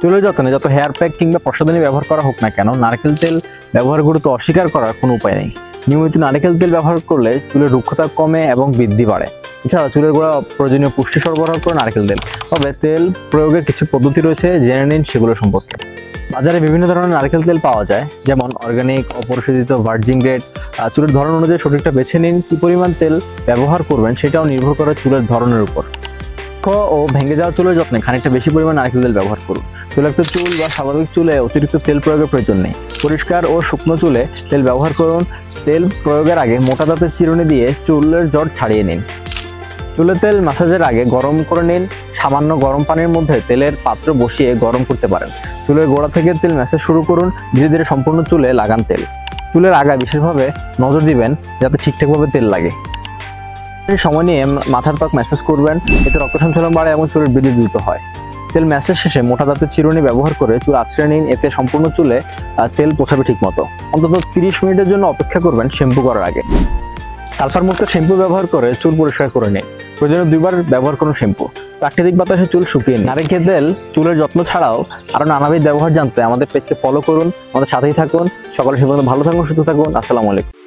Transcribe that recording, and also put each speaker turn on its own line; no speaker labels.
চুলের যত্নে যত হেয়ার প্যাক কিংবা প্রসাধনী ব্যবহার করা হোক না কেন, নারকেল তেল ব্যবহার গুরুত্ব অস্বীকার করার কোনো উপায় নেই। নিয়মিত নারকেল তেল ব্যবহার করলে চুলের রুক্ষতা কমে এবং বৃদ্ধি বাড়ে। এছাড়া চুলের গোড়া প্রয়োজনীয় পুষ্টি সরবরাহ করে নারকেল তেল। তবে তেল প্রয়োগের কিছু পদ্ধতি রয়েছে, জেনে নিন সেগুলো সম্পর্কে। বাজারে বিভিন্ন ধরনের নারকেল তেল পাওয়া যায়, যেমন অর্গানিক, অপরিশোধিত, ভার্জিন গ্রেড। চুলের ধরন অনুযায়ী সঠিকটা বেছে নিন। কি পরিমাণ তেল ব্যবহার করবেন সেটাও নির্ভর করে চুলের ধরনের উপর। ও ভেঙে যাওয়া চুলের যত্নে খানিকটা বেশি পরিমাণ নারকেল তেল ব্যবহার করুন। তৈলাক্ত চুল বা স্বাভাবিক চুলে অতিরিক্ত তেল প্রয়োগের প্রয়োজন নেই। পরিষ্কার ও শুকনো চুলে তেল ব্যবহার করুন। তেল প্রয়োগের আগে মোটা দাঁতের চিরুনি দিয়ে চুলের জট ছাড়িয়ে নিন। চুলের তেল ম্যাসাজের আগে গরম করে নিন। সামান্য গরম পানির মধ্যে তেলের পাত্র বসিয়ে গরম করতে পারেন। চুলের গোড়া থেকে তেল ম্যাসাজ শুরু করুন। ধীরে ধীরে সম্পূর্ণ চুলে লাগান তেল। চুলের আগায় বিশেষভাবে নজর দিবেন যাতে ঠিকঠাকভাবে তেল লাগে। সময় নিয়ে মাথার ত্বক ম্যাসাজ করবেন, এতে রক্ত সঞ্চালন বাড়ে এবং চুলের বৃদ্ধি দ্রুত হয়। তেল ম্যাসাজ শেষে মোটা দাঁতের চিরুনি ব্যবহার করে চুল আঁচড়ে নিন, এতে সম্পূর্ণ চুলে তেল পৌঁছাবে ঠিক মতো। অন্তত 30 মিনিটের জন্য অপেক্ষা করবেন শ্যাম্পু করার আগে। সালফার মুক্ত শ্যাম্পু ব্যবহার করে চুল পরিষ্কার করে নিন। প্রয়োজনে 2 বার ব্যবহার করুন শ্যাম্পু। প্রাকৃতিক বাতাসে চুল শুকিয়ে নিন। নারকেল তেল চুলের যত্ন ছাড়াও আরও নানাবিধ ব্যবহার জানতে আমাদের পেজকে ফলো করুন, আমাদের সাথেই থাকুন। সকলে সে পর্যন্ত ভালো থাকুন, সুস্থ থাকুন। আসসালামু আলাইকুম।